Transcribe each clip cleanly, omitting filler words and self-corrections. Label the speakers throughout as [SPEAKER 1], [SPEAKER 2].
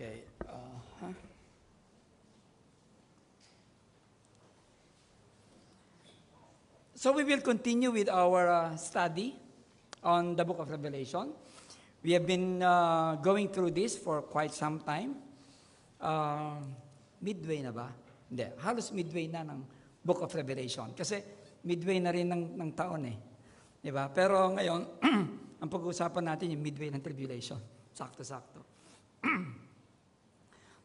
[SPEAKER 1] Okay. So we will continue with our study on the book of Revelation. We have been going through this for quite some time. Midway na ba? Hindi. Halos midway na ng book of Revelation. Kasi midway na rin ng taon eh. Diba? Pero ngayon, ang pag-uusapan natin yung midway ng tribulation. Sakto-sakto.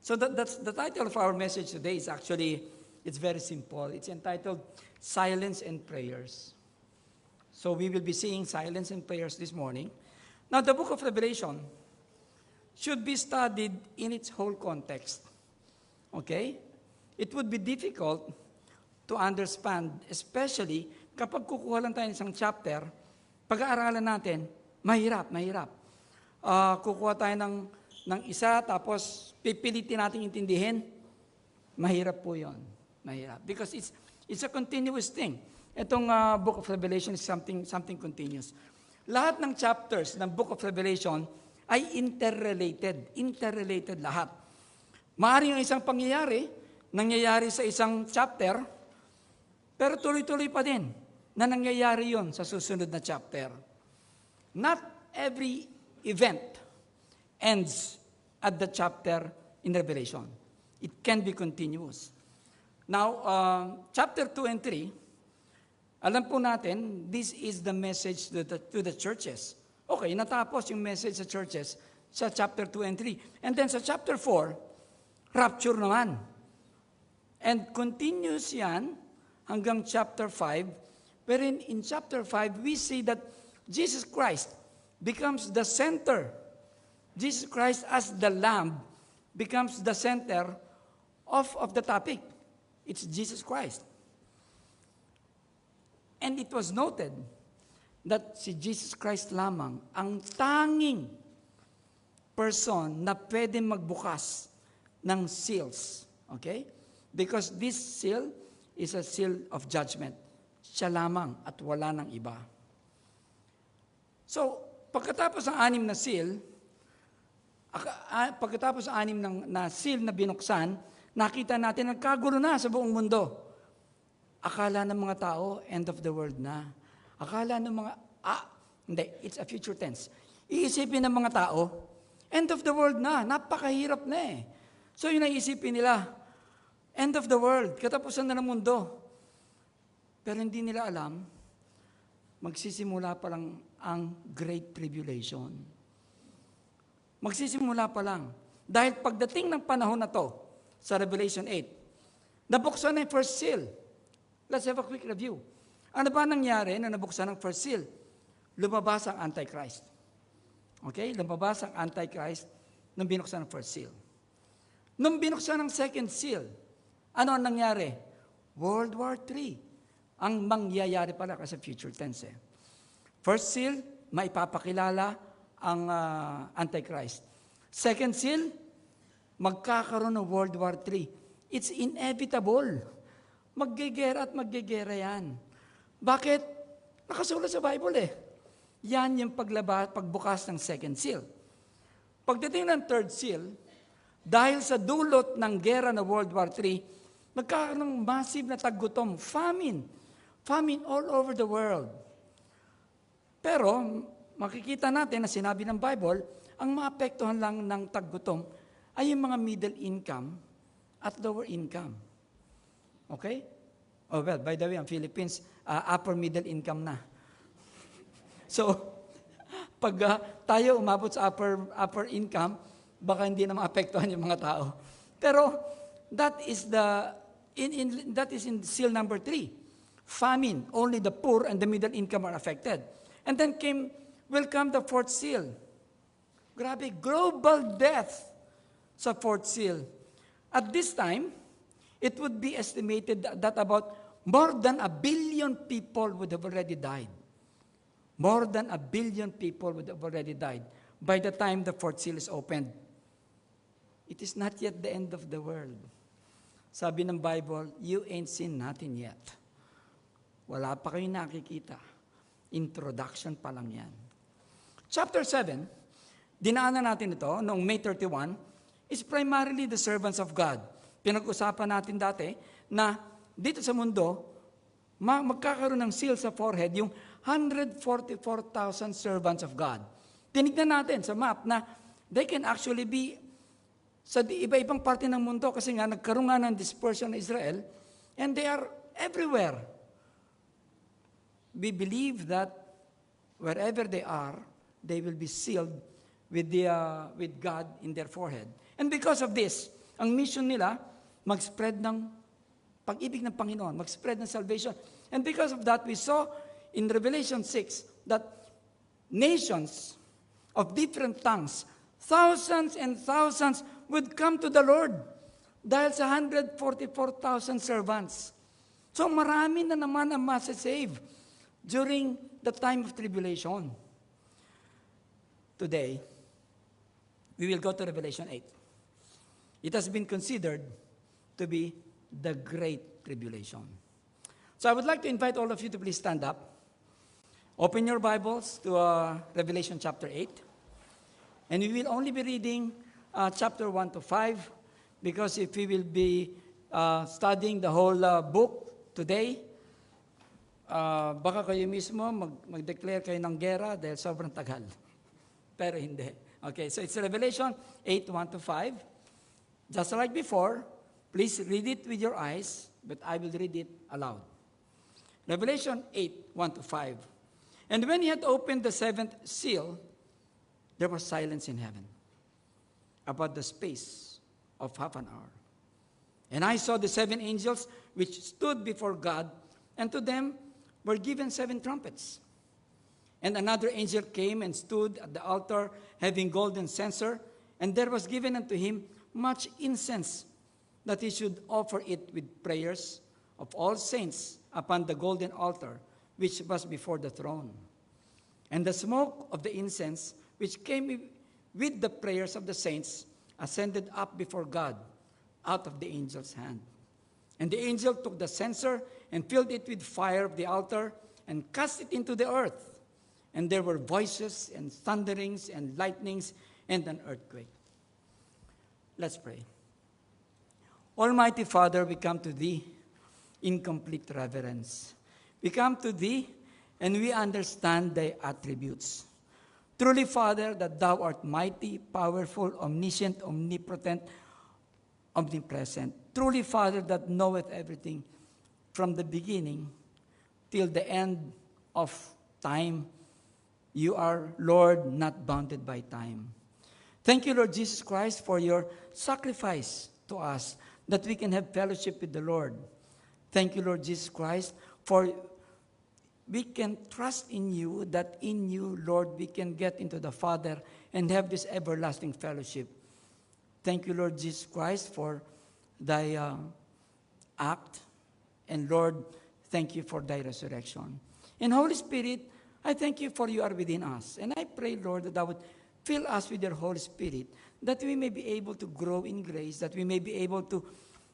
[SPEAKER 1] So that's the title of our message today is actually, it's very simple. It's entitled, Silence and Prayers. So we will be seeing silence and prayers this morning. Now the book of Revelation should be studied in its whole context. Okay? It would be difficult to understand, especially kapag kukuha lang tayo ng isang chapter, pag-aaralan natin, mahirap. Kukuha tayo ng isa, tapos pipilitin natin intindihin, mahirap po yun. Mahirap. Because it's a continuous thing. Itong book of Revelation is something continuous. Lahat ng chapters ng book of Revelation ay interrelated. Interrelated lahat. Maaaring yung isang pangyayari, nangyayari sa isang chapter, pero tuloy-tuloy pa din na nangyayari yon sa susunod na chapter. Not every event ends at the chapter in Revelation. It can be continuous. Now, chapter 2 and 3, alam po natin, this is the message to the churches. Okay, natapos yung message sa churches sa chapter 2 and 3. And then sa chapter 4, rapture naman. And continues yan hanggang chapter 5, wherein in chapter 5, we see that Jesus Christ becomes the center. Jesus Christ as the Lamb becomes the center of the topic. It's Jesus Christ. And it was noted that si Jesus Christ lamang ang tanging person na pwede magbukas ng seals. Okay? Because this seal is a seal of judgment. Siya lamang at wala ng iba. So, pagkatapos ng 6 na seal, pagkatapos ng 6 na seal na binuksan, nakita natin nagkagulo na sa buong mundo. Akala ng mga tao, end of the world na. Akala ng mga, hindi, it's a future tense. Iisipin ng mga tao, end of the world na, napakahirap na eh. So yun ang isipin nila, end of the world, katapusan na ng mundo. Pero hindi nila alam, magsisimula pa lang ang Great Tribulation. Magsisimula pa lang. Dahil pagdating ng panahon na to, sa Revelation 8, nabuksan na yung first seal. Let's have a quick review. Ano ba nangyari na nabuksan ng first seal? Lumabas ang Antichrist. Okay? Lumabas ang Antichrist nung binuksan ng first seal. Nung binuksan ng second seal, ano ang nangyari? World War III. Ang mangyayari pala kasi future tense. First seal, maipapakilala ang Antichrist. Second seal, magkakaroon ng World War III. It's inevitable. Maggegera at maggegera yan. Bakit? Nakasulat sa Bible eh. Yan yung pagbukas ng second seal. Pagdating ng third seal, dahil sa dulot ng gera na World War III, magkakaroon ng massive na taggutom, famine. Famine all over the world. Pero, makikita natin na sinabi ng Bible, ang maapektuhan lang ng taggutom ay yung mga middle income at lower income. Okay? Oh, well, by the way, ang Philippines, upper middle income na. So, pag tayo umabot sa upper income, baka hindi na maapektuhan yung mga tao. Pero, that is in seal number 3. Famine, only the poor and the middle income are affected. And then will come the fourth seal. Grabe, global death sa fourth seal. At this time, it would be estimated that about more than 1 billion people would have already died. More than 1 billion people would have already died by the time the fourth seal is opened. It is not yet the end of the world. Sabi ng Bible, you ain't seen nothing yet. Wala pa kayo nakikita. Introduction pa lang yan. Chapter 7, dinaanan natin ito noong May 31, is primarily the servants of God. Pinag-usapan natin dati na dito sa mundo, magkakaroon ng seal sa forehead yung 144,000 servants of God. Tinignan natin sa map na they can actually be sa iba-ibang parte ng mundo kasi nga nagkaroon nga ng dispersion ng Israel and they are everywhere. We believe that wherever they are, they will be sealed with God in their forehead. And because of this, ang mission nila, mag-spread ng pag-ibig ng Panginoon, mag-spread ng salvation. And because of that, we saw in Revelation 6 that nations of different tongues, thousands and thousands would come to the Lord dahil sa 144,000 servants. So marami na naman ang masasave during the time of tribulation. Today, we will go to Revelation 8. It has been considered to be the Great Tribulation. So I would like to invite all of you to please stand up. Open your Bibles to Revelation chapter 8. And we will only be reading chapter 1 to 5 because if we will be studying the whole book today, baka kayo mismo mag-declare kayo ng gera dahil sobrang tagal. Pero hindi. Okay, so it's Revelation 8, 1 to 5. Just like before, please read it with your eyes, but I will read it aloud. Revelation 8, 1 to 5. And when he had opened the seventh seal, there was silence in heaven about the space of half an hour. And I saw the seven angels which stood before God, and to them were given seven trumpets. And another angel came and stood at the altar, having golden censer, and there was given unto him much incense, that he should offer it with prayers of all saints upon the golden altar, which was before the throne. And the smoke of the incense, which came with the prayers of the saints, ascended up before God out of the angel's hand. And the angel took the censer and filled it with fire of the altar and cast it into the earth. And there were voices and thunderings and lightnings and an earthquake. Let's pray. Almighty Father, we come to Thee in complete reverence. We come to Thee and we understand Thy attributes. Truly, Father, that Thou art mighty, powerful, omniscient, omnipotent, omnipresent. Truly, Father, that knoweth everything from the beginning till the end of time. You are, Lord, not bounded by time. Thank you, Lord Jesus Christ, for your sacrifice to us, that we can have fellowship with the Lord. Thank you, Lord Jesus Christ, for we can trust in you, that in you, Lord, we can get into the Father and have this everlasting fellowship. Thank you, Lord Jesus Christ, for Thy act. And Lord, thank you for Thy resurrection. And Holy Spirit, I thank you for you are within us. And I pray, Lord, that Thou would fill us with your Holy Spirit, that we may be able to grow in grace, that we may be able to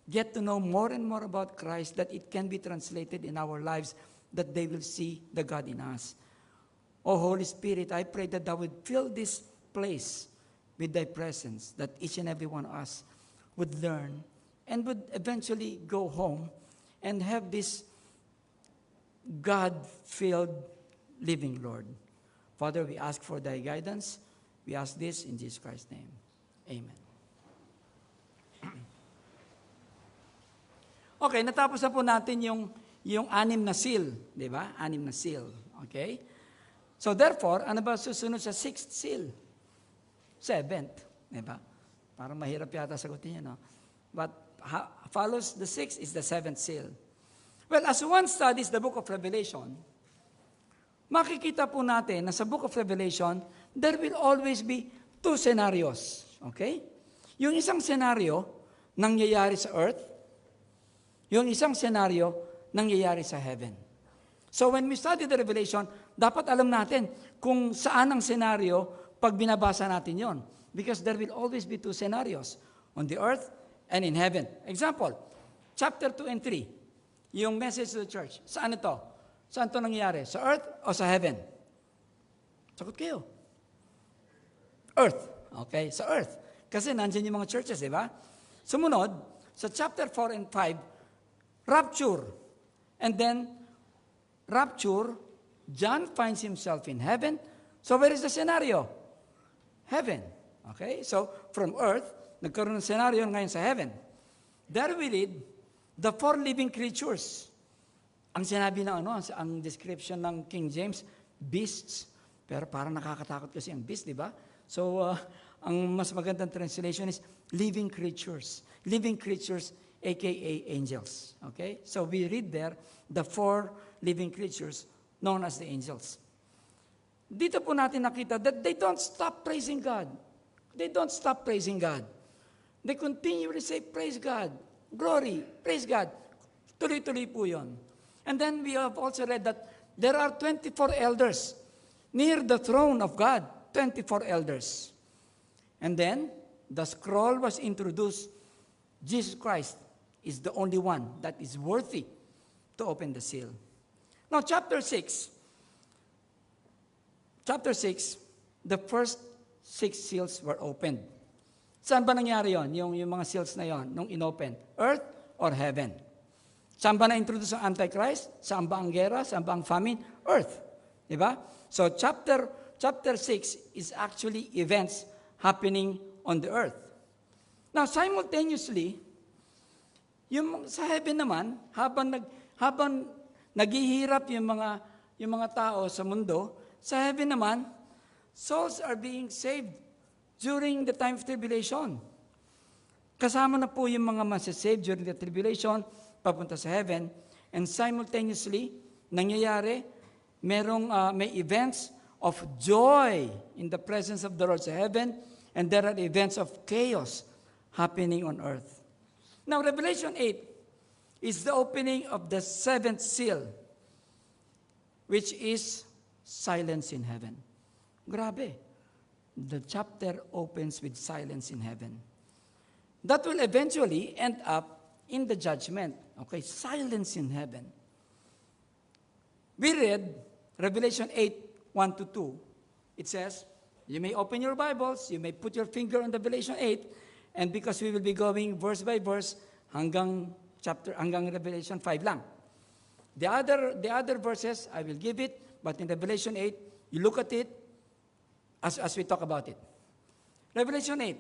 [SPEAKER 1] get to know more and more about Christ, that it can be translated in our lives, that they will see the God in us. Oh, Holy Spirit, I pray that Thou would fill this place with Thy presence, that each and every one of us would learn and would eventually go home and have this God-filled living, Lord. Father, we ask for Thy guidance. We ask this in Jesus Christ's name. Amen. Okay, natapos na po natin yung anim na seal, di ba? Anim na seal, okay? So therefore, ano ba susunod sa sixth seal? Seventh, di ba? Parang mahirap yata sagutin yan, no? But follows the sixth is the seventh seal. Well, as one studies the book of Revelation, makikita po natin na sa book of Revelation, there will always be two scenarios, okay? Yung isang scenario, nangyayari sa earth, yung isang senaryo, nangyayari sa heaven. So when we study the Revelation, dapat alam natin kung saan ang senaryo pag binabasa natin yon. Because there will always be two scenarios, on the earth and in heaven. Example, chapter 2 and 3, yung message to the church. Saan ito? Saan ito nangyayari? Sa earth o sa heaven? Sagot kayo. Earth. Okay, sa earth. Kasi nandyan yung mga churches, di ba? Sumunod, sa chapter 4 and 5, rapture. And then, rapture, John finds himself in heaven. So where is the scenario? Heaven. Okay? So, from earth, nagkaroon ng scenario ngayon sa heaven. There we read, the 4 living creatures. Ang sinabi ng ang description ng King James, beasts. Pero parang nakakatakot kasi ang beast, di ba? So, ang mas magandang translation is living creatures. Living creatures, aka angels. Okay? So, we read there, the 4 living creatures known as the angels. Dito po natin nakita that they don't stop praising God. They don't stop praising God. They continually say, praise God, glory, praise God. Tuloy-tuloy po yun. And then we have also read that there are 24 elders near the throne of God, 24 elders. And then, the scroll was introduced. Jesus Christ is the only one that is worthy to open the seal. Now, chapter 6, the first 6 seals were opened. Saan ba nangyari yon? Yung mga seals na yon, nung inopen? Earth or heaven? Saan ba na-introduce ang Antichrist? Saan ba ang gera? Saan ba ang famine? Earth. Diba? So, chapter 6 is actually events happening on the earth. Now, simultaneously, yung sa heaven naman, habang naghihirap yung mga tao sa mundo, sa heaven naman, souls are being saved during the time of tribulation. Kasama na po yung mga masasave during the tribulation, papunta sa heaven, and simultaneously, nangyayari, may events of joy in the presence of the Lord sa heaven, and there are events of chaos happening on earth. Now, Revelation 8 is the opening of the 7th seal, which is silence in heaven. Grabe. The chapter opens with silence in heaven. That will eventually end up in the judgment. Okay, silence in heaven. We read Revelation 8, 1-2. It says, you may open your Bibles, you may put your finger on Revelation 8, and because we will be going verse by verse hanggang Revelation 5 lang. The other verses, I will give it, but in Revelation 8, you look at it as we talk about it. Revelation 8,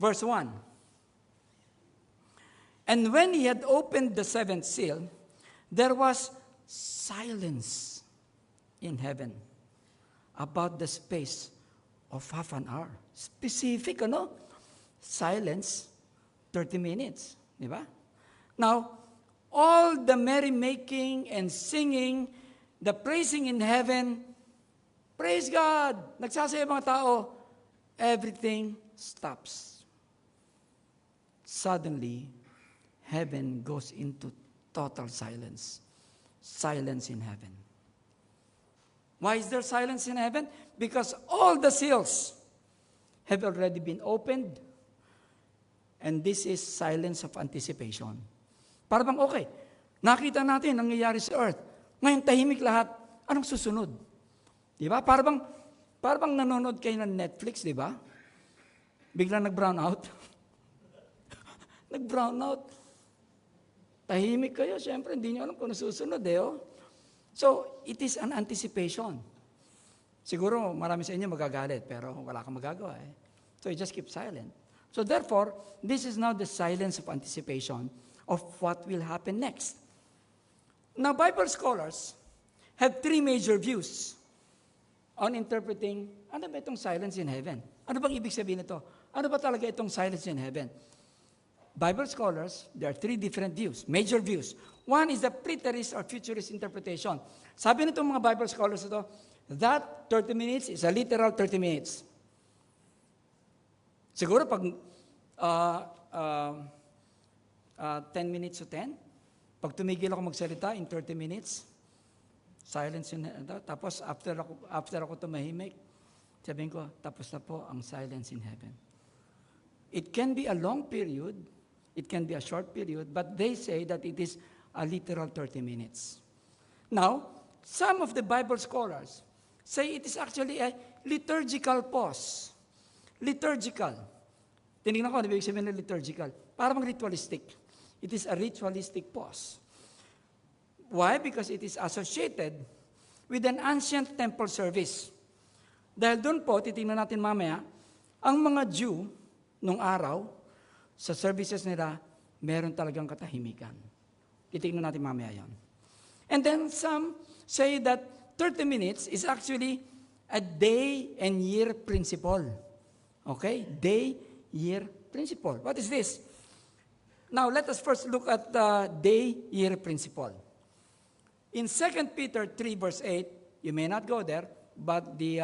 [SPEAKER 1] verse 1. And when he had opened the 7th seal, there was silence in heaven about the space of half an hour. Specific, Silence, 30 minutes. Di ba? Now, all the merrymaking and singing, the praising in heaven, praise God! Nagsasaya mga tao, everything stops. Suddenly, heaven goes into total silence. Silence in heaven. Why is there silence in heaven? Because all the seals have already been opened, and this is silence of anticipation. Para bang, okay, nakita natin ang nangyayari sa earth. Ngayon tahimik lahat, anong susunod? Di ba? Para bang nanonood kayo ng Netflix, di ba? Biglang nag-brown out. Nag-brown out. Tahimik kayo, syempre, hindi nyo alam kung nasusunod, So, it is an anticipation. Siguro, marami sa inyo magagalit, pero wala kang magagawa, So, you just keep silent. So, therefore, this is now the silence of anticipation of what will happen next. Now, Bible scholars have 3 major views on interpreting, ano ba itong silence in heaven? Ano bang ibig sabihin nito? Ano ba talaga itong silence in heaven? Bible scholars, there are 3 different views, major views. One is the preterist or futurist interpretation. Sabi nitong mga Bible scholars ito, that 30 minutes is a literal 30 minutes. Siguro pag 10 minutes to 10, pag tumigil ako magsalita in 30 minutes, silence yun, tapos after ako tumahimik, sabihin ko, tapos na po ang silence in heaven. It can be a long period, it can be a short period, but they say that it is a literal 30 minutes. Now, some of the Bible scholars say it is actually a liturgical pause. Liturgical. Tinignan ko, ano ibig sabihin ng liturgical? Parang ritualistic. It is a ritualistic pause. Why? Because it is associated with an ancient temple service. Dahil doon po, titingnan natin mamaya, ang mga Jew nung araw, sa services nila, meron talagang katahimikan. Titingnan natin mamaya yon. And then some say that 30 minutes is actually a day and year principle. Okay? Day, year principle. What is this? Now, let us first look at the day, year principle. In 2 Peter 3 verse 8, you may not go there, but they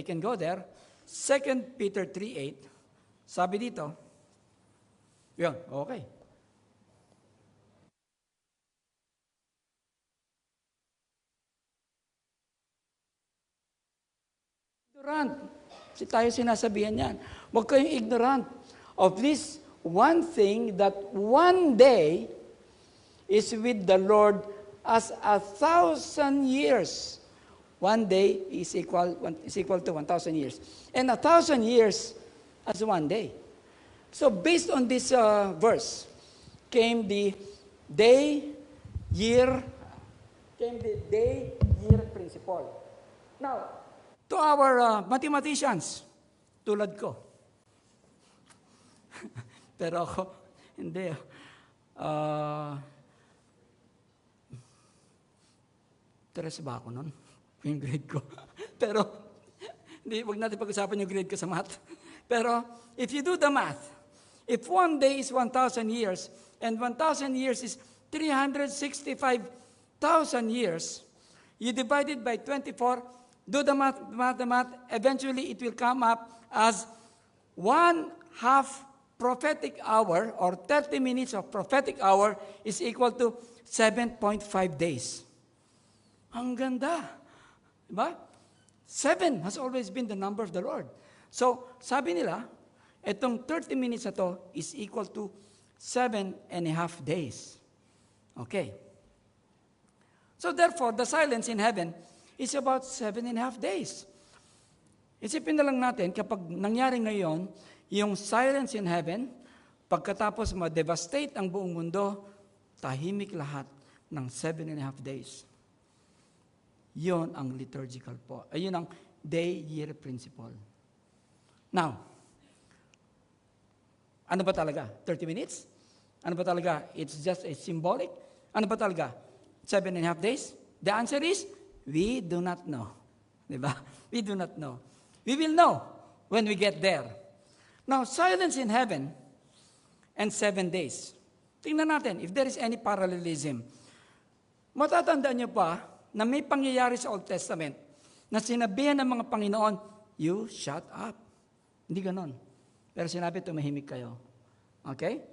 [SPEAKER 1] can go there. 2 Peter 3:8, sabi dito, yun, okay. Ignorant. Tayo sinasabihan yan. Huwag kayong ignorant of this one thing that one day is with the Lord as 1,000 years. One day is equal to 1,000 years. And 1,000 years as one day. So based on this verse, came the day-year principle. Now, to our mathematicians, tulad ko. Pero ako, hindi. Tres ba ako nun? Yung grade ko. Pero, huwag natin pag-usapan yung grade ko sa math. Pero, if you do the math, if one day is 1,000 years, and 1,000 years is 365,000 years, you divide it by 24, do the math, eventually it will come up as 1/2 prophetic hour or 30 minutes of prophetic hour is equal to 7.5 days. Ang ganda. Diba? 7 has always been the number of the Lord. So, sabi nila, itong 30 minutes na to is equal to 7.5 days. Okay. So therefore, the silence in heaven is about 7.5 days. Isipin na lang natin, kapag nangyari ngayon, yung silence in heaven, pagkatapos ma-devastate ang buong mundo, tahimik lahat ng 7.5 days. Yon ang liturgical po. Ayun ang day-year principle. Now, ano ba talaga? 30 minutes? Ano ba talaga? It's just a symbolic? Ano ba talaga? 7.5 days? The answer is, we do not know. Diba? We do not know. We will know when we get there. Now, silence in heaven and 7 days. Tingnan natin if there is any parallelism. Matatandaan niyo pa na may pangyayari sa Old Testament na sinabihan ng mga Panginoon, you shut up. Hindi ganon. Pero sinabi, tumahimik kayo. Okay?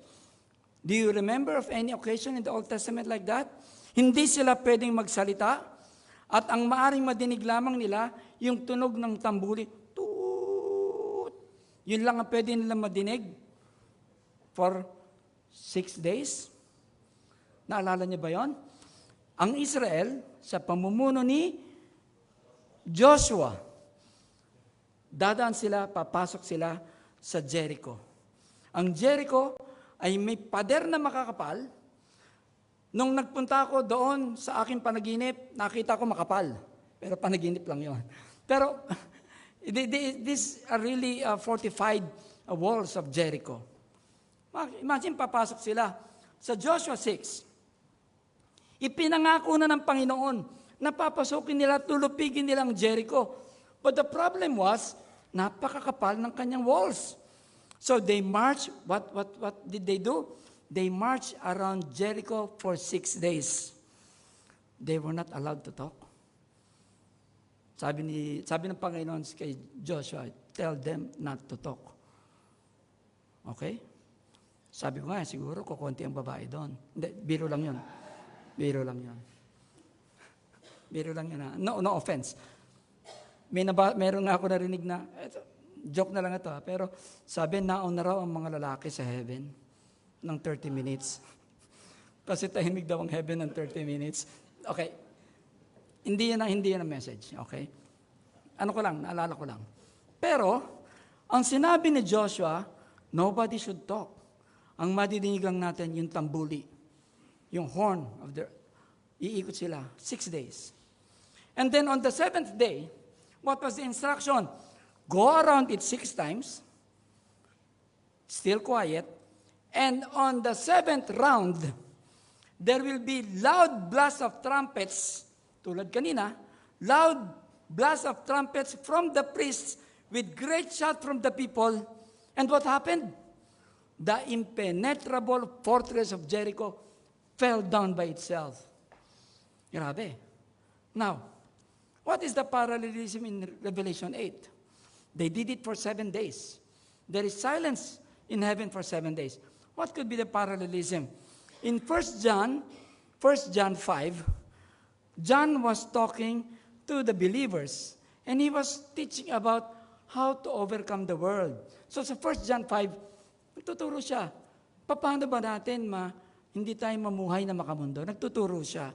[SPEAKER 1] Do you remember of any occasion in the Old Testament like that? Hindi sila pwedeng magsalita at ang maaring madinig lamang nila yung tunog ng tambuli. Toot! Yun lang ang pwede nila madinig for 6 days. Naalala niyo ba yon? Ang Israel, sa pamumuno ni Joshua, dadaan sila, papasok sila sa Jericho. Ang Jericho ay may pader na makakapal. Nung nagpunta ako doon sa aking panaginip, nakita ko makapal. Pero panaginip lang yon. Pero these are really fortified walls of Jericho. Imagine, papasok sila. Sa Joshua 6, ipinangako na ng Panginoon na papasukin nila, tulupigin nilang Jericho. But the problem was, napakakapal ng kanyang walls. So they marched, what did they do? They marched around Jericho for 6 days. They were not allowed to talk. Sabi ng Panginoon kay Joshua, tell them not to talk. Okay? Sabi ko nga, siguro kukunti ang babae doon. Hindi, biro lang yun. Biro lang yun. Biro lang yun. No offense. Meron nga ako narinig na, joke na lang ito, pero sabi, nauna raw ang mga lalaki sa heaven ng 30 minutes. Kasi tahimik daw ang heaven ng 30 minutes. Okay. Hindi yan ang message. Okay? Naalala ko lang. Pero, ang sinabi ni Joshua, Nobody should talk. Ang madidinig lang natin, yung tambuli, yung horn of the, iikot sila, 6 days. And then on the 7th day, what was the instruction? Go around it 6 times, still quiet, and on the 7th round, there will be loud blast of trumpets, tulad kanina, loud blast of trumpets from the priests with great shout from the people. And what happened? The impenetrable fortress of Jericho fell down by itself. Grabe. Now, what is the parallelism in Revelation 8? They did it for 7 days. There is silence in heaven for 7 days. What could be the parallelism? In 1 John 5, John was talking to the believers, and he was teaching about how to overcome the world. So sa 1 John 5, nagtuturo siya. Paano ba natin hindi tayo mamuhay na makamundo? Nagtuturo siya.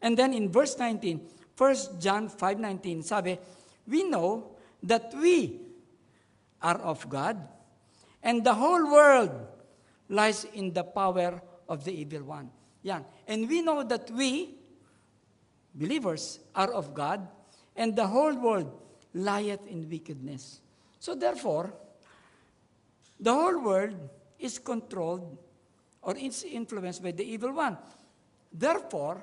[SPEAKER 1] And then in verse 19, 1 John 5:19, sabi, we know that we are of God, and the whole world lies in the power of the evil one. Yan. And we know that we, believers, are of God, and the whole world lieth in wickedness. So therefore, the whole world is controlled or is influenced by the evil one. Therefore,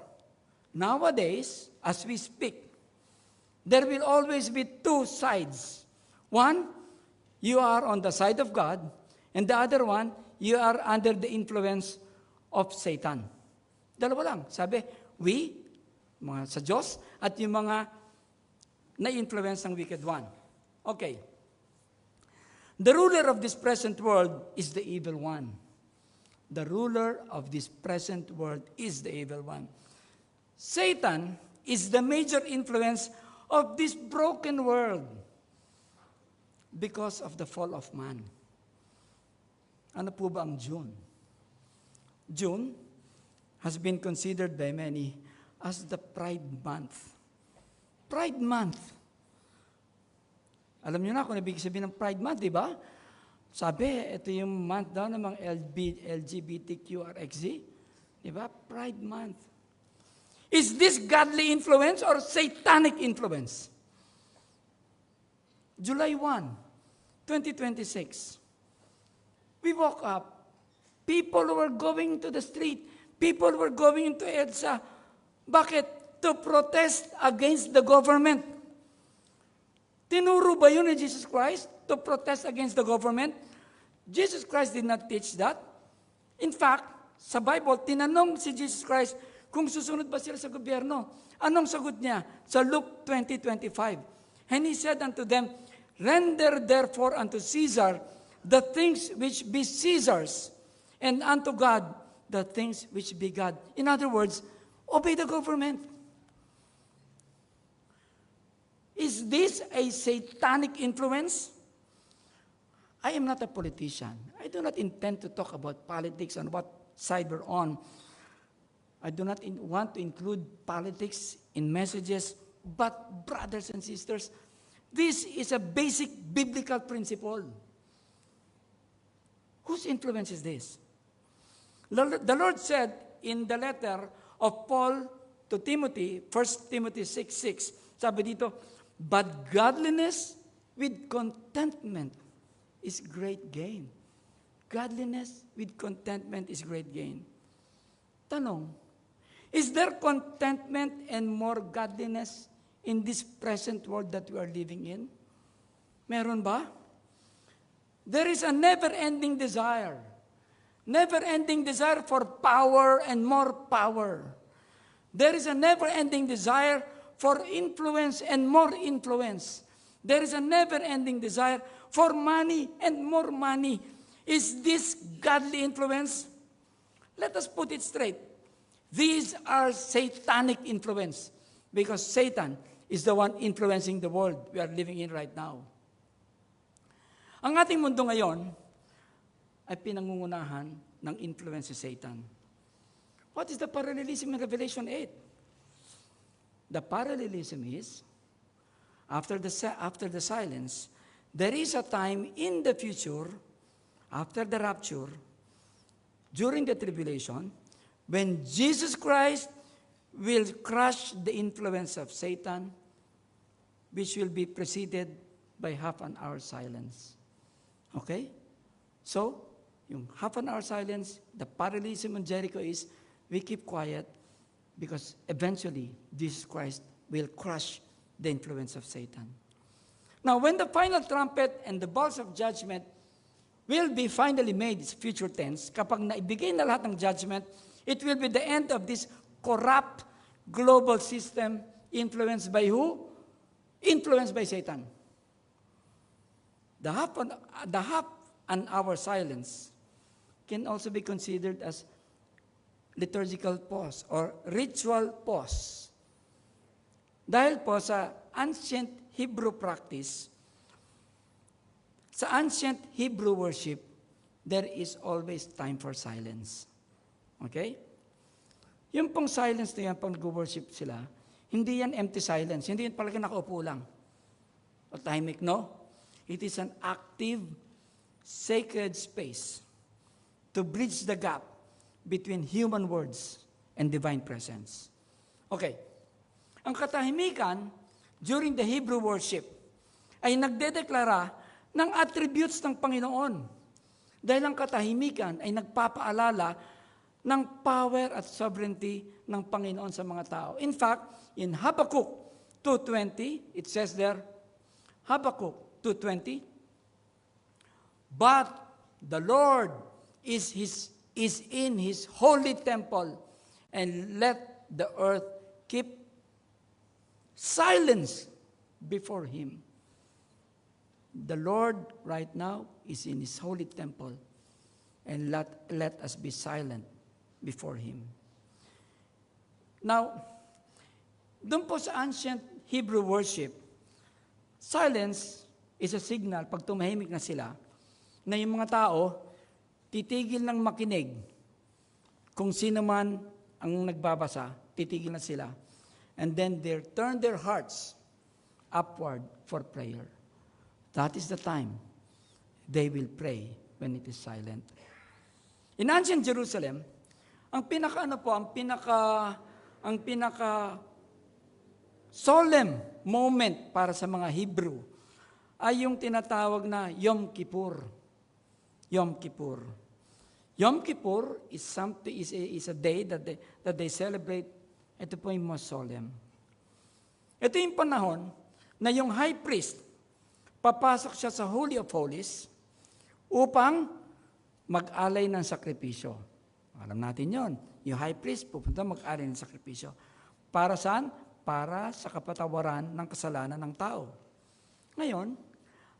[SPEAKER 1] nowadays, as we speak, there will always be 2 sides. One, you are on the side of God, and the other one, you are under the influence of Satan. Dalawa lang. Sabi, we, mga sa Diyos, at yung mga na-influence ng wicked one. Okay. The ruler of this present world is the evil one. The ruler of this present world is the evil one. Satan is the major influence of this broken world because of the fall of man. Ano po ba ang June? June has been considered by many as the Pride Month. Pride Month. Alam niyo na kung nabigay sabihin ng Pride Month, di ba? Sabi, ito yung month daw ng mga LGBTQRXZ. Di ba? Pride Month. Is this godly influence or satanic influence? July 1, 2026. We woke up. People were going to the street. People were going into EDSA. Bakit? To protest against the government. Tinuro ba yun ni Jesus Christ to protest against the government? Jesus Christ did not teach that. In fact, sa Bible, tinanong si Jesus Christ kung susunod ba sila sa gobyerno. Anong sagot niya? Sa Luke 20:25. And he said unto them, render therefore unto Caesar the things which be Caesar's, and unto God the things which be God. In other words, obey the government. Is this a satanic influence? I am not a politician. I do not intend to talk about politics and what side we're on. I do not want to include politics in messages, but brothers and sisters, this is a basic biblical principle. Whose influence is this? The Lord said in the letter of Paul to Timothy, 1 Timothy 6:6, sabi dito, but godliness with contentment is great gain. Godliness with contentment is great gain. Tanong, is there contentment and more godliness in this present world that we are living in? Meron ba? There is a never-ending desire. Never-ending desire for power and more power. There is a never-ending desire for influence and more influence. There is a never-ending desire for money and more money. Is this godly influence? Let us put it straight. These are satanic influence because Satan is the one influencing the world we are living in right now. Ang ating mundo ngayon ay pinangungunahan ng influence si Satan. What is the parallelism in Revelation 8? The parallelism is, after the silence, there is a time in the future after the rapture, during the tribulation, when Jesus Christ will crush the influence of Satan, which will be preceded by half an hour silence. Okay? So, yung half an hour silence, the parallelism in Jericho is, we keep quiet because eventually Jesus Christ will crush the influence of Satan. Now, when the final trumpet and the bowls of judgment will be finally made, it's future tense, kapag naibigay na lahat ng judgment, it will be the end of this corrupt global system influenced by who? Influenced by Satan. The half an hour silence can also be considered as liturgical pause or ritual pause. Dahil po sa ancient Hebrew practice, sa ancient Hebrew worship, there is always time for silence. Okay? Yung pong silence na yan, pag nag-worship sila, hindi yan empty silence. Hindi yan palagi nakaupo lang. O tahimik, no? It is an active, sacred space to bridge the gap between human words and divine presence. Okay. Ang katahimikan during the Hebrew worship ay nagdedeklara ng attributes ng Panginoon. Dahil ang katahimikan ay nagpapaalala ng power at sovereignty ng Panginoon sa mga tao. In fact, in Habakkuk 2:20, it says there, Habakkuk 2:20, but the Lord is in His holy temple, and let the earth keep silence before Him. The Lord right now is in His holy temple, and let us be silent before Him. Now, doon po sa ancient Hebrew worship, silence is a signal, pag tumahimik na sila, na yung mga tao, titigil ng makinig. Kung sino man ang nagbabasa, titigil na sila. And then they turn their hearts upward for prayer. That is the time they will pray when it is silent. In ancient Jerusalem, ang pinaka solemn moment para sa mga Hebrew ay yung tinatawag na Yom Kippur. Yom Kippur. Yom Kippur is a day that they celebrate. Ito po yung most solemn. Ito yung panahon na yung high priest, papasok siya sa Holy of Holies upang mag-alay ng sakripisyo. Alam natin yon. Yung high priest pupunta mag-alay ng sakripisyo. Para saan? Para sa kapatawaran ng kasalanan ng tao. Ngayon,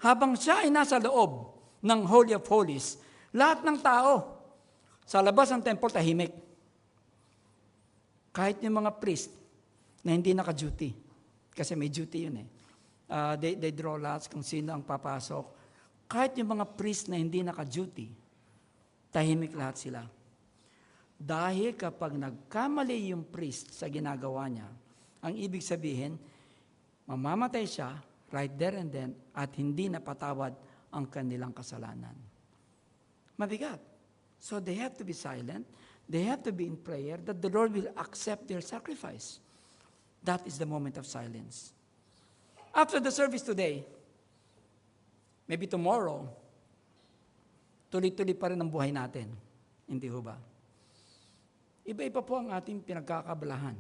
[SPEAKER 1] habang siya ay nasa loob ng Holy of Holies, lahat ng tao sa labas ng temple tahimik. Kahit yung mga priest na hindi naka-duty. Kasi may duty yun eh. They draw lots kung sino ang papasok. Kahit yung mga priest na hindi naka-duty, tahimik lahat sila. Dahil kapag nagkamali yung priest sa ginagawa niya, ang ibig sabihin, mamamatay siya right there and then at hindi napatawad ang kanilang kasalanan. Mabigat. So they have to be silent. They have to be in prayer that the Lord will accept their sacrifice. That is the moment of silence. After the service today, maybe tomorrow, tuloy-tuloy pa rin ang buhay natin. Hindi ho ba? Iba-iba po ang ating pinagkakabalahan.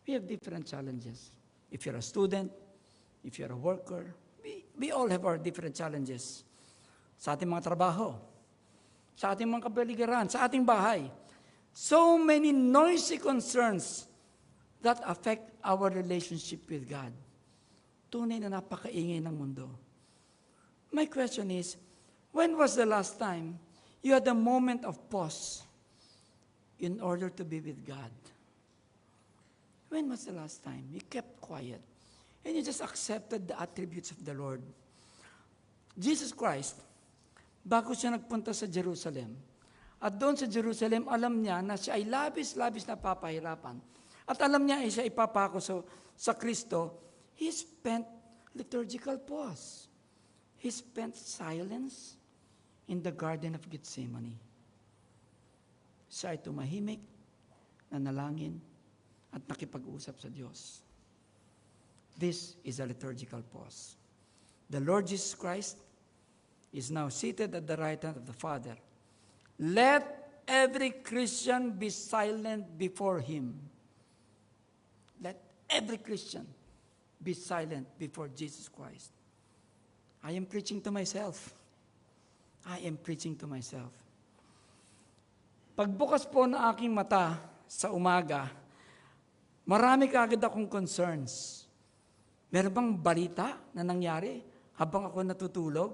[SPEAKER 1] We have different challenges. If you're a student, if you're a worker, we all have our different challenges. Sa ating mga trabaho, sa ating mga kapaligiran, sa ating bahay. So many noisy concerns that affect our relationship with God. Tunay na napakaingay ng mundo. My question is, when was the last time you had a moment of pause in order to be with God? When was the last time you kept quiet and you just accepted the attributes of the Lord? Jesus Christ, bago siya nagpunta sa Jerusalem, at doon sa Jerusalem, alam niya na siya ay labis-labis na papahirapan. At alam niya ay siya ipapako sa Kristo. He spent liturgical pause. He spent silence in the Garden of Gethsemane. Siya ay tumahimik, nanalangin, at nakipag-usap sa Diyos. This is a liturgical pause. The Lord Jesus Christ is now seated at the right hand of the Father. Let every Christian be silent before Him. Let every Christian be silent before Jesus Christ. I am preaching to myself. I am preaching to myself. Pagbukas po ng aking mata sa umaga, marami kaagad akong concerns. Meron bang balita na nangyari habang ako natutulog?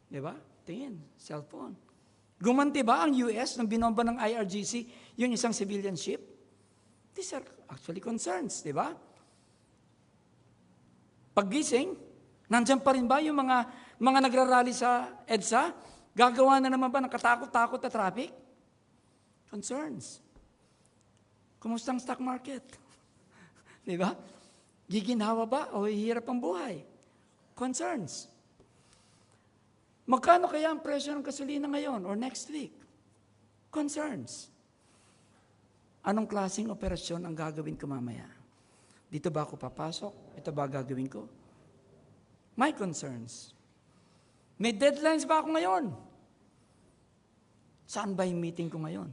[SPEAKER 1] Di ba? Tingin, cellphone. Gumanti ba ang US nang binomba ng IRGC yung isang civilian ship? These are actually concerns, di ba? Paggising, nandiyan pa rin ba yung mga nagrarally sa EDSA? Gagawa na naman ba ng katakot-takot na traffic? Concerns. Kumusta ang stock market? Di ba? Giginhawa ba o hihirap ang buhay? Concerns. Magkano kaya ang presyo ng gasolina ngayon or next week? Concerns. Anong klaseng operasyon ang gagawin ko mamaya? Dito ba ako papasok? Ito ba gagawin ko? My concerns. May deadlines ba ako ngayon? Saan ba yung meeting ko ngayon?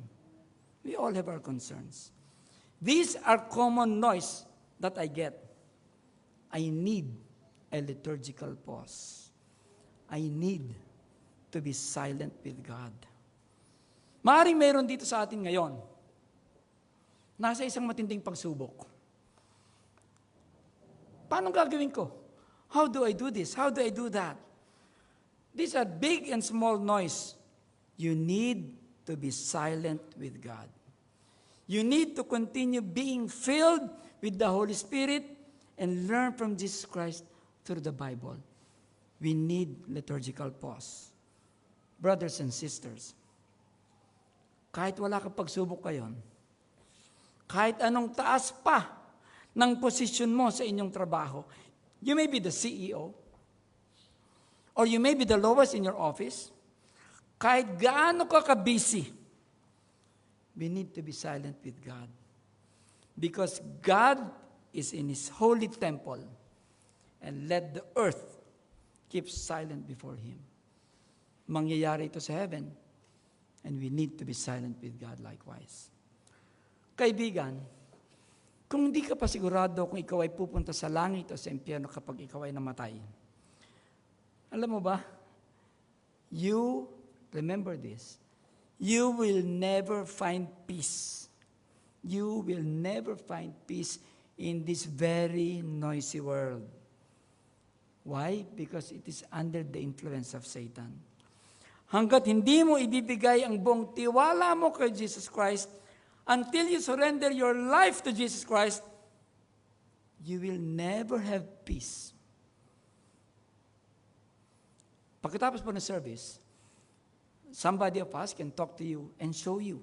[SPEAKER 1] We all have our concerns. These are common noise that I get. I need a liturgical pause. I need to be silent with God. Maaring meron dito sa atin ngayon, nasa isang matinding pagsubok. Paano gagawin ko? How do I do this? How do I do that? These are big and small noise. You need to be silent with God. You need to continue being filled with the Holy Spirit and learn from Jesus Christ through the Bible. We need liturgical pause. Brothers and sisters, kahit wala kang pagsubok ngayon, kahit anong taas pa ng posisyon mo sa inyong trabaho, you may be the CEO, or you may be the lowest in your office, kahit gaano ka ka-busy, we need to be silent with God. Because God is in His holy temple, and let the earth keep silent before Him. Mangyayari ito sa heaven, and we need to be silent with God likewise. Kaibigan, kung hindi ka pa sigurado kung ikaw ay pupunta sa langit o sa impyerno kapag ikaw ay namatay, alam mo ba, you, remember this, you will never find peace. You will never find peace in this very noisy world. Why? Because it is under the influence of Satan. Hanggat hindi mo ibibigay ang buong tiwala mo kay Jesus Christ, until you surrender your life to Jesus Christ, you will never have peace. Pagkatapos po ng service, somebody of us can talk to you and show you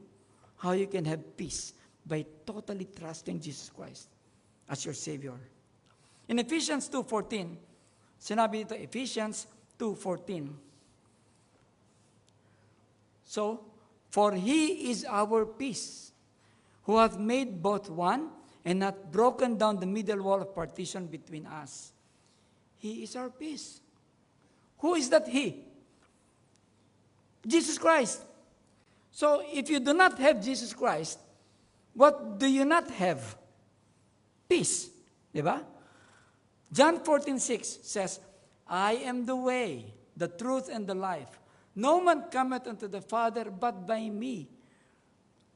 [SPEAKER 1] how you can have peace by totally trusting Jesus Christ as your Savior. In Ephesians 2:14, sinabi dito, Ephesians 2:14. So, for He is our peace, who hath made both one, and hath broken down the middle wall of partition between us. He is our peace. Who is that He? Jesus Christ. So, if you do not have Jesus Christ, what do you not have? Peace. Diba? John 14:6 says, I am the way, the truth, and the life. No man cometh unto the Father but by me.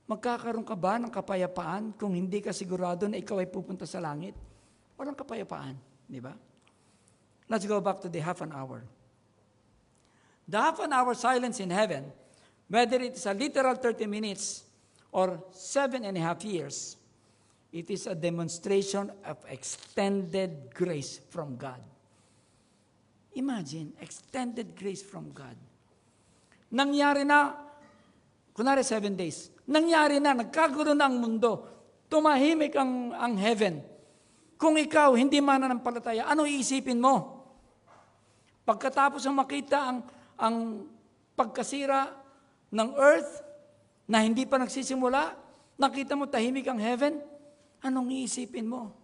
[SPEAKER 1] Magkakaroon ka ba ng kapayapaan kung hindi ka sigurado na ikaw ay pupunta sa langit? Walang kapayapaan. Diba? Let's go back to the half an hour. The half an hour silence in heaven, whether it is a literal 30 minutes or 7.5 years, it is a demonstration of extended grace from God. Imagine, extended grace from God. Nangyari na, kunwari 7 days, nangyari na, nagkagulo na ang mundo, tumahimik ang heaven. Kung ikaw hindi mananampalataya, ano iisipin mo? Pagkatapos ang makita ang pagkasira ng earth na hindi pa nagsisimula, nakita mo tahimik ang heaven, anong iisipin mo?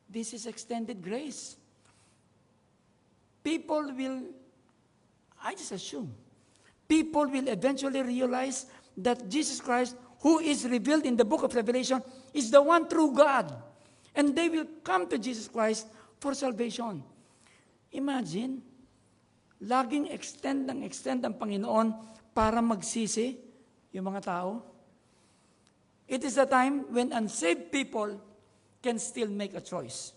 [SPEAKER 1] This is extended grace. People will, I just assume, people will eventually realize that Jesus Christ, who is revealed in the book of Revelation, is the one true God. And they will come to Jesus Christ for salvation. Imagine, laging extend ang Panginoon para magsisi yung mga tao. It is a time when unsaved people can still make a choice.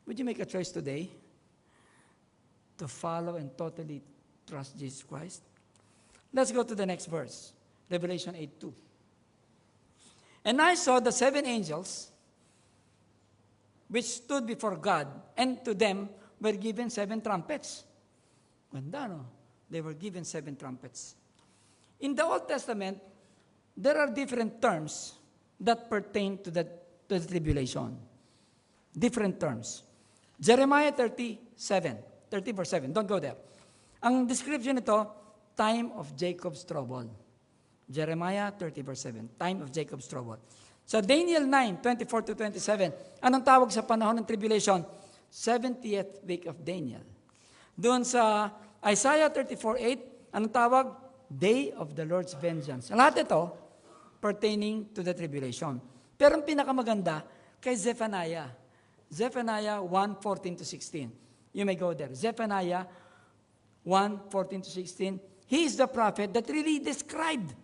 [SPEAKER 1] Would you make a choice today to follow and totally trust Jesus Christ? Let's go to the next verse, Revelation 8:2. And I saw the 7 angels which stood before God, and to them were given 7 trumpets. Ganda, no? They were given 7 trumpets. In the Old Testament, there are different terms that pertain to the tribulation. Different terms. Jeremiah 30 verse 7. Don't go there. Ang description nito, time of Jacob's trouble. Jeremiah 30 verse 7. Time of Jacob's trouble. Sa Daniel 9, 24 to 27, anong tawag sa panahon ng tribulation? 70th week of Daniel. Doon sa Isaiah 34:8, anong tawag? Day of the Lord's vengeance. Lahat ito pertaining to the tribulation. Pero ang pinakamaganda kay Zephaniah. Zephaniah 1:14 to 16. You may go there. Zephaniah 1:14 to 16. He is the prophet that really described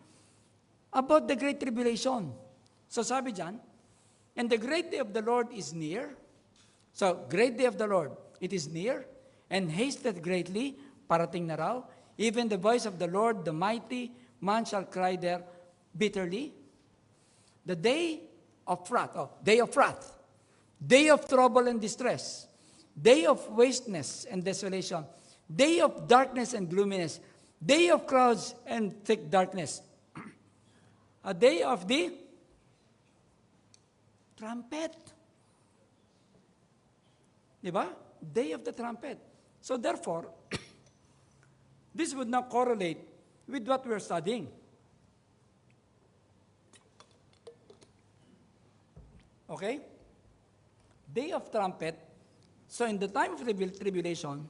[SPEAKER 1] about the great tribulation. So sabi dyan, and the great day of the Lord is near. So, great day of the Lord, it is near, and hasted greatly, parating na raw, even the voice of the Lord, the mighty man shall cry there bitterly. The day of wrath, day of trouble and distress, day of wasteness and desolation, day of darkness and gloominess, day of clouds and thick darkness, a day of the trumpet. Diba? Day of the trumpet. So therefore, this would not correlate with what we're studying. Okay? Day of trumpet. So in the time of tribulation,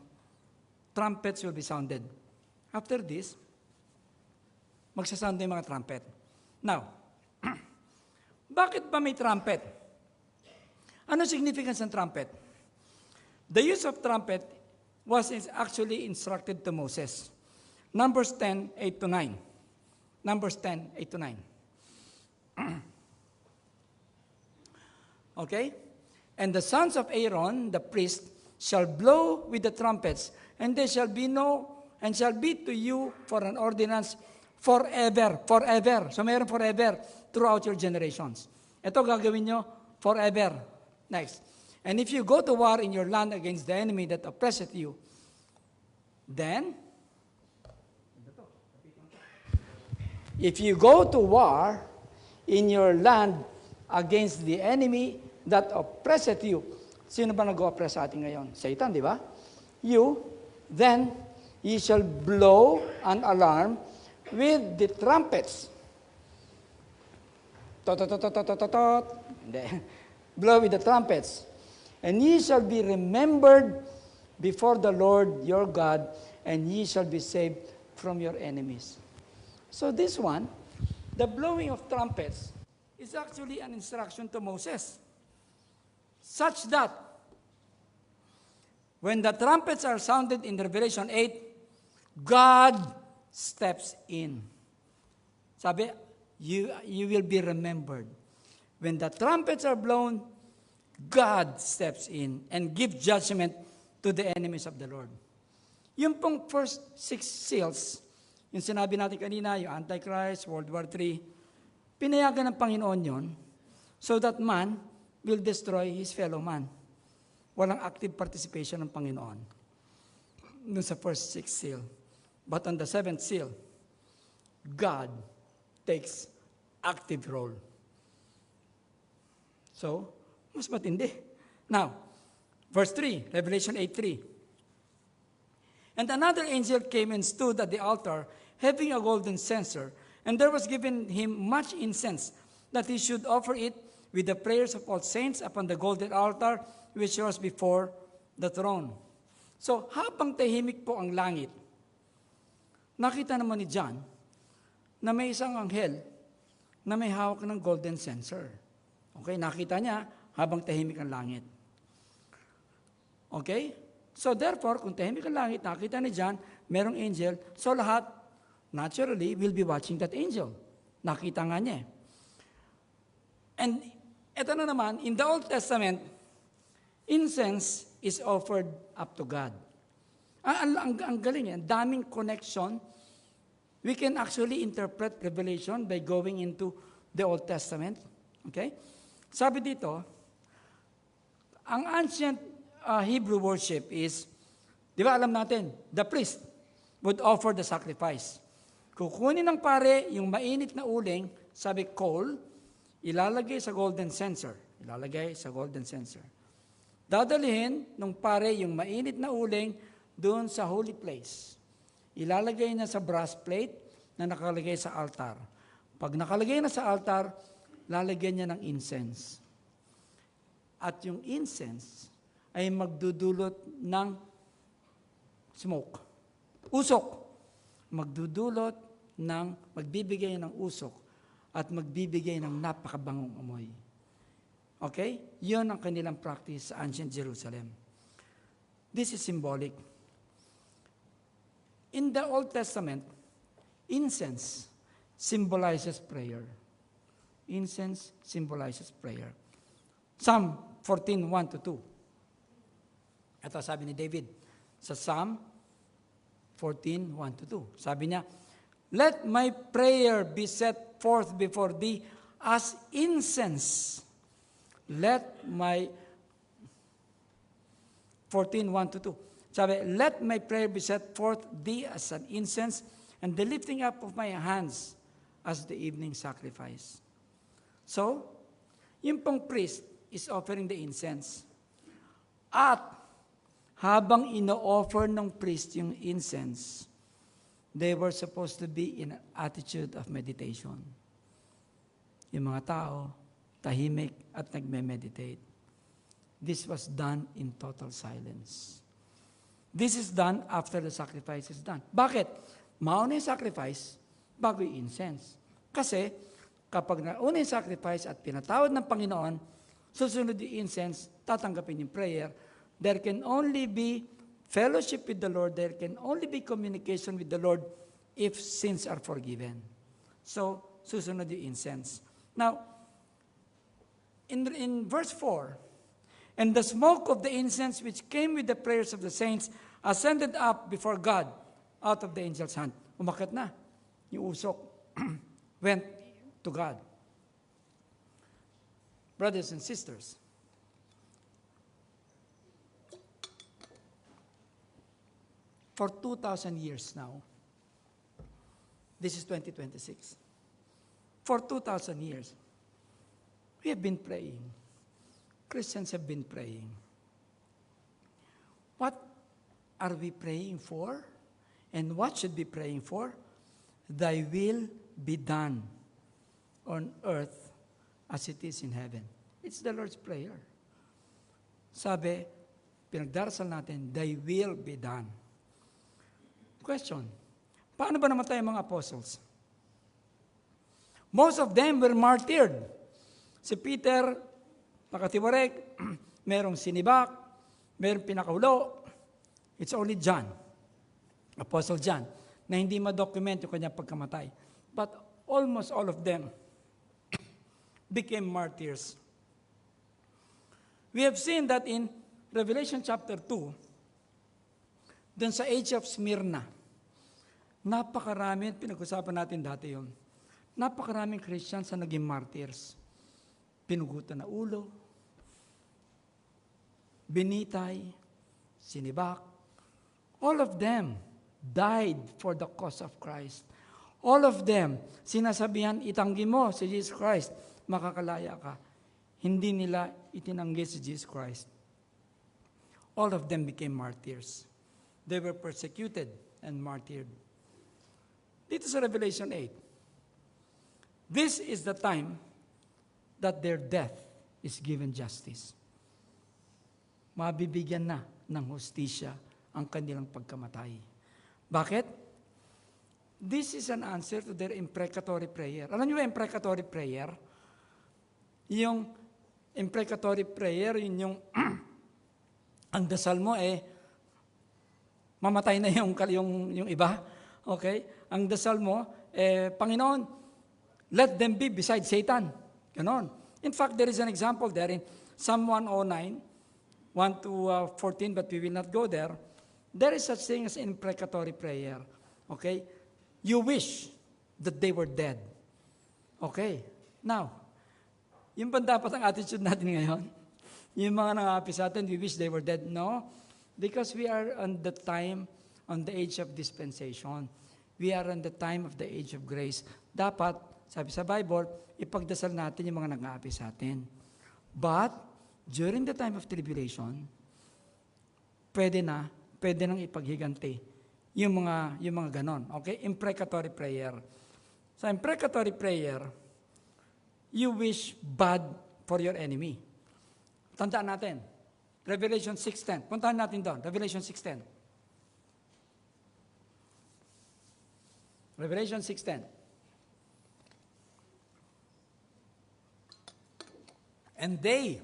[SPEAKER 1] trumpets will be sounded. After this, magsasound na yung mga trumpet. Now, bakit ba may trumpet? Ano significance ng trumpet? The use of trumpet was actually instructed to Moses. Numbers 10:8 to 9. Numbers 10:8 to 9. Okay? And the sons of Aaron, the priest, shall blow with the trumpets, and they shall be to you for an ordinance forever. Forever. So mayroon forever throughout your generations. Ito gagawin nyo forever. Next. And if you go to war in your land against the enemy that oppresseth you, then, if you go to war in your land against the enemy that oppresseth you, sino ba nag-oppress sa atin ngayon? Satan, di ba? Then ye shall blow an alarm with the trumpets. Blow with the trumpets. And ye shall be remembered before the Lord your God, and ye shall be saved from your enemies. So this one, the blowing of trumpets, is actually an instruction to Moses, such that when the trumpets are sounded in Revelation 8, God steps in. Sabi, you will be remembered. When the trumpets are blown, God steps in and gives judgment to the enemies of the Lord. Yung pong first 6 seals, yung sinabi natin kanina, yung Antichrist, World War III, pinayagan ng Panginoon yon so that man will destroy his fellow man. Walang active participation ng Panginoon dun sa first 6 seal. But on the 7th seal, God takes active role. So, mas matindi. Now, verse 3, Revelation 8:3. And another angel came and stood at the altar, having a golden censer, and there was given him much incense, that he should offer it with the prayers of all saints upon the golden altar, which was before the throne. So, habang tahimik po ang langit, nakita naman ni John na may isang anghel na may hawak ng golden censer. Okay, nakita niya habang tahimik ang langit. Okay? So therefore, kung tahimik ang langit, nakita ni John, merong angel, so lahat, naturally, will be watching that angel. Nakita nga niya. And ito na naman, in the Old Testament, incense is offered up to God. Ang galing yan, daming connection. We can actually interpret Revelation by going into the Old Testament. Okay? Sabi dito, ang ancient Hebrew worship is, di ba alam natin, the priest would offer the sacrifice. Kukunin ng pare yung mainit na uling, sabi coal, ilalagay sa golden censer. Ilalagay sa golden censer. Dadalhin ng pare yung mainit na uling doon sa holy place. Ilalagay niya sa brass plate na nakalagay sa altar. Pag nakalagay na sa altar, lalagyan niya ng incense. At yung incense ay magdudulot ng smoke. Usok. Magbibigay ng usok at magbibigay ng napakabangong amoy. Okay? Yun ang kanilang practice sa ancient Jerusalem. This is symbolic. In the Old Testament, incense symbolizes prayer. Incense symbolizes prayer. Psalm 14:1-2. Ito sabi ni David sa Psalm 14:1-2. Sabi niya, "Let my prayer be set forth before thee as incense. Let my 14:1-2. Sabi, let my prayer be set forth thee as an incense, and the lifting up of my hands as the evening sacrifice." So, yung pong priest is offering the incense. At habang ino-offer ng priest yung incense, they were supposed to be in an attitude of meditation. Yung mga tao, tahimik at nagme-meditate. This was done in total silence. This is done after the sacrifice is done. Bakit? Mauna yung sacrifice bago yung incense. Kasi, kapag nauna yung sacrifice at pinatawad ng Panginoon, susunod yung incense, tatanggapin yung prayer, there can only be fellowship with the Lord, there can only be communication with the Lord if sins are forgiven. So, susunod yung incense. Now, in verse 4, "And the smoke of the incense which came with the prayers of the saints ascended up before God out of the angel's hand." Umakyat na. Yung usok went to God. Brothers and sisters, for 2,000 years now, this is 2026, for 2,000 years, we have been praying. Christians have been praying. What are we praying for? And what should be praying for? Thy will be done on earth as it is in heaven. It's the Lord's Prayer. Sabi, pinagdarasal natin, thy will be done. Question, paano ba namatay ang mga apostles? Most of them were martyred. Si Peter, nakatiwarek, merong sinibak, merong pinakaulo. It's only John, Apostle John, na hindi ma-document yung kanyang pagkamatay. But almost all of them became martyrs. We have seen that in Revelation chapter 2, dun sa age of Smyrna, napakarami, pinag-usapan natin dati yun, napakaraming Christians na naging martyrs. Pinugutan na ulo, binitay, sinibak. All of them died for the cause of Christ. All of them, sinasabihan, itanggi mo si Jesus Christ, makakalaya ka. Hindi nila itinanggi si Jesus Christ. All of them became martyrs. they were persecuted and martyred. Dito sa Revelation 8, this is the time that their death is given justice. Mabibigyan na ng hustisya ang kanilang pagkamatay. Bakit? This is an answer to their imprecatory prayer. Alam niyo ba imprecatory prayer? Yung imprecatory prayer, yun yung ang dasal mo mamatay na yung iba. Okay? Ang dasal mo, Panginoon, let them be beside Satan. Ganon. In fact, there is an example there in Psalm 109, 1 to 14, but we will not go there. There is such thing as imprecatory prayer. Okay? You wish that they were dead. Okay? Now, yung ba dapat ang attitude natin ngayon? Yung mga nangapi sa atin, we wish they were dead. No. Because we are on the time, on the age of dispensation. We are on the time of the age of grace. Dapat, sabi sa Bible, ipagdasal natin yung mga nangapi sa atin. But, during the time of tribulation, pwede nang ipaghiganti yung mga ganon. Okay? Imprecatory prayer. Sa imprecatory prayer, you wish bad for your enemy. Tandaan natin. Revelation 6:10. Puntahan natin doon. Revelation 6:10. Revelation 6:10. And they,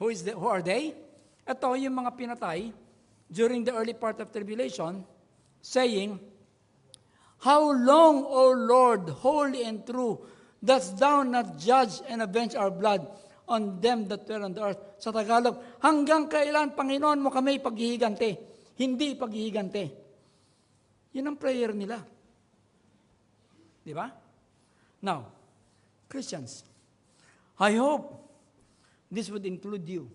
[SPEAKER 1] who are they? Ito yung mga pinatay during the early part of tribulation, saying, How long, O Lord, holy and true, dost thou not judge and avenge our blood on them that dwell on the earth? Sa Tagalog, hanggang kailan, Panginoon mo kami paghihigante? Hindi paghihigante. Yun ang prayer nila. Di ba? Now, Christians, I hope this would include you.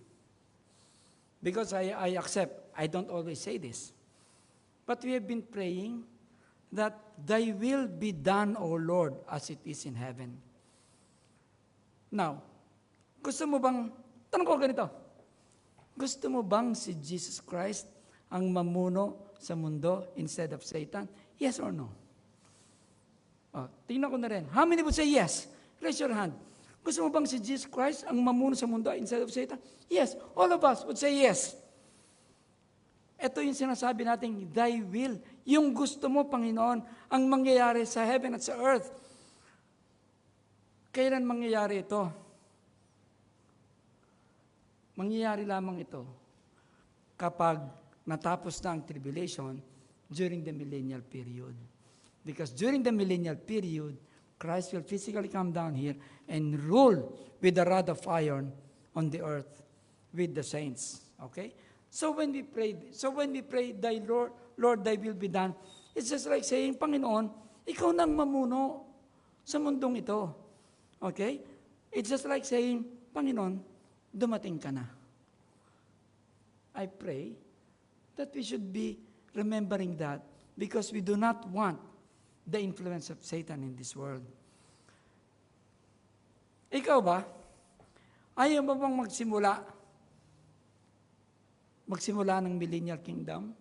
[SPEAKER 1] Because I accept, I don't always say this. But we have been praying that thy will be done, O Lord, as it is in heaven. Now, gusto mo bang, tanong ko ganito, gusto mo bang si Jesus Christ ang mamuno sa mundo instead of Satan? Yes or no? Tingnan ko na rin. How many would say yes? Raise your hand. Gusto mo bang si Jesus Christ ang mamuno sa mundo instead of Satan? Yes. All of us would say yes. Ito yung sinasabi natin, thy will. Yung gusto mo, Panginoon, ang mangyayari sa heaven at sa earth. Kailan mangyayari ito? Mangyayari lamang ito kapag natapos na ang tribulation during the millennial period. Because during the millennial period, Christ will physically come down here and rule with the rod of iron on the earth with the saints. Okay? So when we pray, thy Lord, thy will be done, it's just like saying, Panginoon, ikaw nang mamuno sa mundong ito. Okay? It's just like saying, Panginoon, dumating ka na. I pray that we should be remembering that because we do not want the influence of Satan in this world. Ikaw ba? Ayaw mo bang magsimula ng millennial kingdom?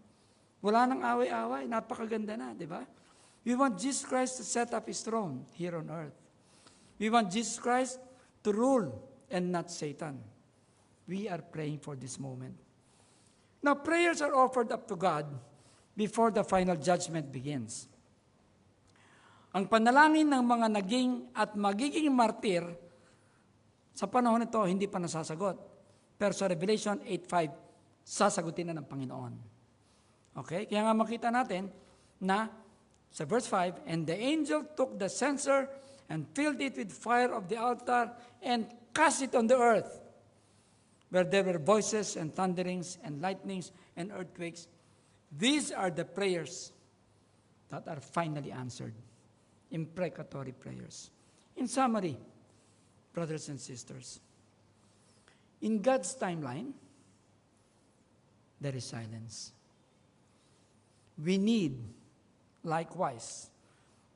[SPEAKER 1] Wala nang away-away, napakaganda na, di ba? We want Jesus Christ to set up His throne here on earth. We want Jesus Christ to rule and not Satan. We are praying for this moment. Now, prayers are offered up to God before the final judgment begins. Ang panalangin ng mga naging at magiging martir sa panahon nito hindi pa nasasagot. Pero sa Revelation 8:5, sasagutin na ng Panginoon. Okay? Kaya nga makita natin na sa verse 5, and the angel took the censer and filled it with fire of the altar and cast it on the earth, where there were voices and thunderings and lightnings and earthquakes. These are the prayers that are finally answered. Imprecatory prayers. In summary, brothers and sisters, in God's timeline, there is silence. We need, likewise,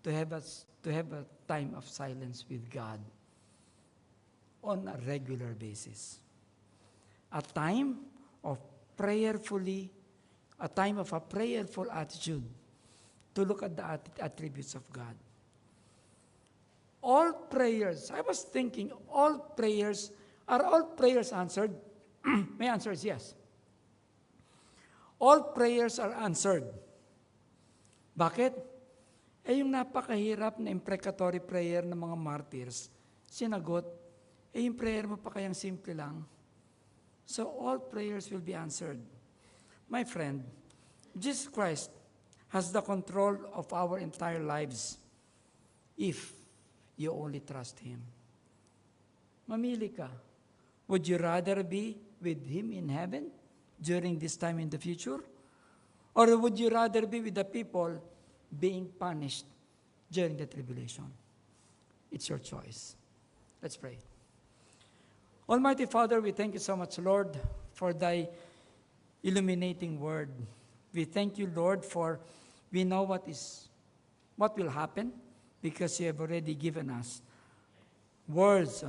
[SPEAKER 1] to have a time of silence with God on a regular basis. A time of prayerfully a time of a prayerful attitude to look at the attributes of God. All prayers, I was thinking, are all prayers answered? My answer is yes. All prayers are answered. Bakit? Yung napakahirap na imprecatory prayer ng mga martyrs, sinagot, yung prayer mo pa kayang simple lang. So all prayers will be answered. My friend, Jesus Christ has the control of our entire lives if you only trust Him. Mamili ka. Would you rather be with Him in heaven during this time in the future? Or would you rather be with the people being punished during the tribulation? It's your choice. Let's pray. Almighty Father, we thank you so much, Lord, for thy illuminating word. We thank you, Lord, for we know what will happen because you have already given us words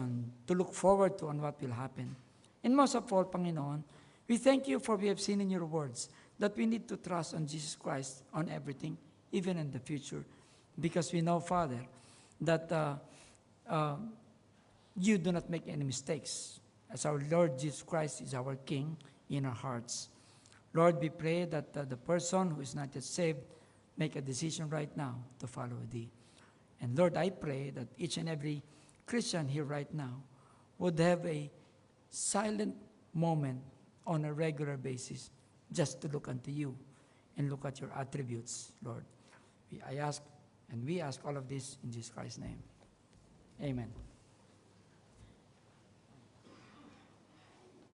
[SPEAKER 1] to look forward to on what will happen. And most of all, Panginoon, we thank you for we have seen in your words that we need to trust on Jesus Christ on everything, even in the future, because we know, Father, that you do not make any mistakes, as our Lord Jesus Christ is our King in our hearts. Lord, we pray that the person who is not yet saved make a decision right now to follow Thee. And Lord, I pray that each and every Christian here right now would have a silent moment on a regular basis just to look unto you and look at your attributes, Lord. We ask all of this in Jesus Christ's name. Amen.